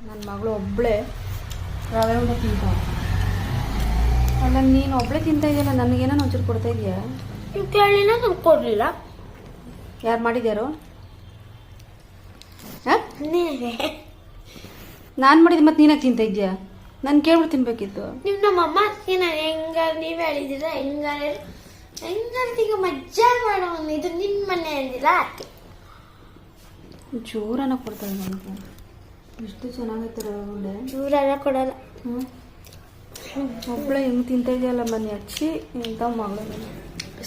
ನನ್ನ ಮಗಳು ಒಬ್ಬಳೇ ರವೆ ಉಂಡೆ ತಿಂತಾವ. ಅಲ್ಲ ನೀನು ಒಬ್ಬಳೇ ತಿಂತಾ ಇದೆಯಲ್ಲ, ನನಗೇನೋ ಒಂಚೂರು ಕೊಡ್ತಾ ಇದೆಯಾ? ಕೇಳಿನ ನಾನು ಕೊಡಲಿಲ್ಲ. ಯಾರು ಮಾಡಿದ್ಯಾರು? ನೀವೇ. ನಾನು ಮಾಡಿದ್ದು ಮತ್ತೆ ನೀನಾಗ ತಿಂತಾ ಇದೆಯಾ? ನಾನು ಕೇಳ್ಬಿಟ್ಟು ತಿನ್ಬೇಕಿತ್ತು. ನೀವು ನಮ್ಮಮ್ಮ ನಾನು ಹೆಂಗಾರು ನೀವೇ ಹೇಳಿದಿರ ಹೆಂಗಾರು ಈಗ ಮಜ್ಜಾ ಮಾಡೋ ಇದು ನಿಮ್ಮ ಮನೆ ಅಂದಿಲ್ಲ ಅದಕ್ಕೆ ಜೋರನ್ನ ಕೊಡ್ತಾರೆ ನನಗೆ. ಎಷ್ಟು ಚೆನ್ನಾಗೈತೆ ರವೆ ಉಂಡೆ. ಜೋರೆಲ್ಲ ಕೊಡಲ್ಲ. ಒಬ್ಬಳೆ ಹೆಂಗೆ ತಿಂತಾ ಇದೆಯಲ್ಲ ಮನೆ ಹಚ್ಚಿ ಇಂಥ ಮಗಳು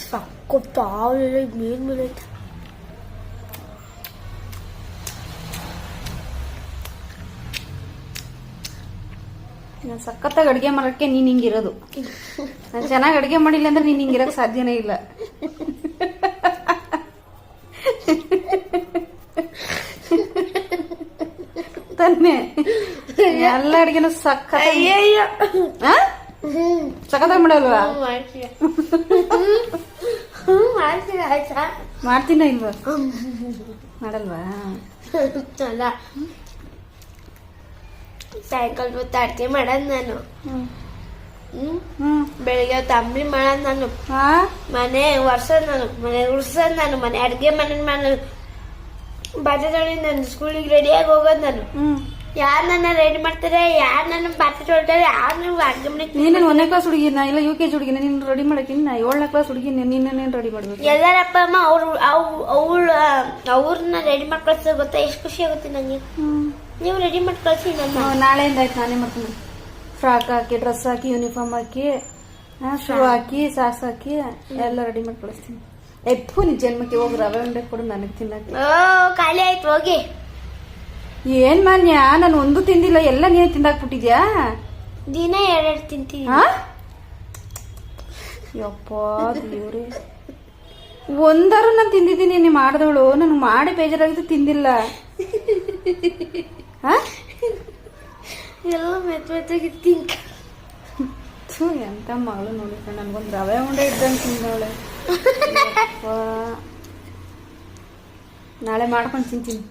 ಸಾಕು ಪಾವೆಲ್ಲ ಮೇಲೆ ನಾನು ಸಖತ್ತಾಗಿ ಅಡುಗೆ ಮಾಡೋಕ್ಕೆ ನೀನು ಹಿಂಗಿರೋದು. ನಾನು ಚೆನ್ನಾಗಿ ಅಡುಗೆ ಮಾಡಿಲ್ಲ ಅಂದ್ರೆ ನೀನು ಹಿಂಗಿರೋಕ್ಕೆ ಸಾಧ್ಯನೇ ಇಲ್ಲ. ತಾನೆ ಎಲ್ಲ ಅಡುಗೆನೂ ಸಖತ್ತಾಗಿ ಮಾಡಲ್ವಾ? ಮಾಡ್ತೀನ ಇಲ್ವಾ? ಮಾಡಲ್ವಾ? ಅಲ್ಲ ಸಾಯಂಕಾಲ ಹೊತ್ತು ಅಡ್ಗೆ ಮಾಡೋದು ನಾನು. ಬೆಳಿಗ್ಗೆ ಹೊತ್ತು ಅಂಬ್ಲಿ ಮಾಡೋದು ನಾನು. ಮನೆ ಒರ್ಸೋದು ನಾನು, ಮನೆ ಉರ್ಸೋದು ನಾನು, ಮನೆ ಅಡ್ಗೆ ಮನೆ ಮಾಡೋದು, ಬಟ್ಟೆ ತೊಳಿ ನಾನು, ಸ್ಕೂಲಿಗೆ ರೆಡಿಯಾಗಿ ಹೋಗೋದು ನಾನು. ಯಾರು ನನ್ನ ರೆಡಿ ಮಾಡ್ತಾರೆ, ಯಾರು ನನ್ನ ಬಟ್ಟೆ ತೊಳ್ತಾರೆ, ಯಾರು ನೀವು ಅಡ್ಗೆ ಮನೆ. ನೀನು 1ನೇ ಕ್ಲಾಸ್ ಹುಡುಗಿನ ಇಲ್ಲ UKG ಹುಡುಗಿನ? ನೀನು ರೆಡಿ ಮಾಡಕ್ಕೆ 7ನೇ ಕ್ಲಾಸ್ ಹುಡುಗಿನ, ನೀನೇನು ರೆಡಿ ಮಾಡ್ಬೇಕು? ಎಲ್ಲರ ಅಪ್ಪ ಅಮ್ಮ ಅವ್ರನ್ನ ರೆಡಿ ಮಾಡಿ ಕಳ್ಸೋದು ಗೊತ್ತಾ? ಎಷ್ಟು ಖುಷಿ ಆಗುತ್ತೆ ನಂಗೆ. ನೀವು ರೆಡಿ ಮಾಡಿ ಕಳ್ಸಿ. ನಾಳೆಯಿಂದ ಆಯ್ತು, ನಾನೇ ಮಾಡ್ತೀನಿ. ಫ್ರಾಕ್ ಹಾಕಿ, ಡ್ರೆಸ್ ಹಾಕಿ, ಯೂನಿಫಾರ್ಮ್ ಹಾಕಿ, ಶೂ ಹಾಕಿ, ಸಾಕ್ಸ್ ಹಾಕಿ ಎಲ್ಲ ರೆಡಿ ಮಾಡಿ ಕಳಿಸ್ತೀನಿ. ಎಪ್ಪು ನಿನ್ ಜನ್ಮಕ್ಕೆ ಹೋಗಿ ರವೆ ಉಂಡೆ ಕೊಡು ನನಗೆ ತಿನ್ನಕ್ಕೆ. ಖಾಲಿ ಆಯ್ತು ಹೋಗಿ. ಏನ್ ಮಾನ್ಯ, ನಾನು ಒಂದು ತಿಂದಿಲ್ಲ, ಎಲ್ಲ ನೀನೇ ತಿಂದಾಕ್ಬಿಟ್ಟಿದ್ಯಾ? ದಿನ 2 ತಿಂತೀನಿ. ಯಪ್ಪ ದೇವ್ರೆ, ಒಂದಾರು ನಾನು ತಿಂದಿದ್ದೀನಿ. ನೀ ಮಾಡಿದವಳು ನನಗೆ ಮಾಡಿ ಬೇಜಾರಾಗಿದ್ದು ತಿಂದಿಲ್ಲ. ಎಲ್ಲ ಮೆತ್ತಗೆ ತಿಂಕ. ಎಂತ ಮಗಳು ನೋಡಿಕ, ನನ್ಗೊಂದು ರವೆ ಉಂಡೆ ಇದ್ದಂಗೆ ತಿಂದವಳೆ. ನಾಳೆ ಮಾಡ್ಕೊಂಡು ತಿಂತೀನಿ.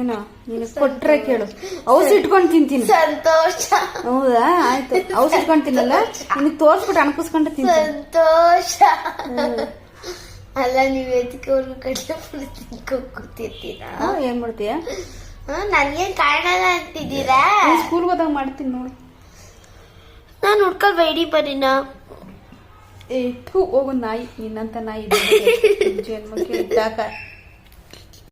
ಏನೋ ನೀನು ಕೊಟ್ರೆ ಕೇಳು, ಔಸ್ ಇಟ್ಕೊಂಡು ತಿಂತೀನಿ. ಸಂತೋಷ. ಹೌದಾ, ಆಯ್ತು. ಔಸ್ ಇಟ್ಕೊಂಡು ತಿನ್ನಲ್ಲ, ನಿನಗೆ ತೋರ್ಸ್ಬಿಟ್ಟು ಅಣಕಿಸ್ಕೊಂಡು ತಿಂತೀನಿ. ಸಂತೋಷ. ಅಲ್ಲ ನೀವು ಎದಕ್ಕವ್ರಿಗೂ ಕಡಲೆ ತಿನ್ಕೊತಿರ್ತೀರಾ? ಏನ್ ಮಾಡ್ತೀಯ? ನನ್ಗೇನ್ ಕಾಣಲ್ಲ ಅಂತಿದ್ದೀರಾ? ಸ್ಕೂಲ್ಗೆ ಹೋದಾಗ ಮಾಡ್ತೀನಿ ನೋಡು. ನಾನು ಹುಡ್ಕಲ್ ಬೈಡಿ ಬರೀನಾ? ಹೋಗು ನಾಯಿ, ನಿನ್ನಂತ ನಾಯಿ ಜನ್ಮಕ್ಕೆ ಇದ್ದಾಗ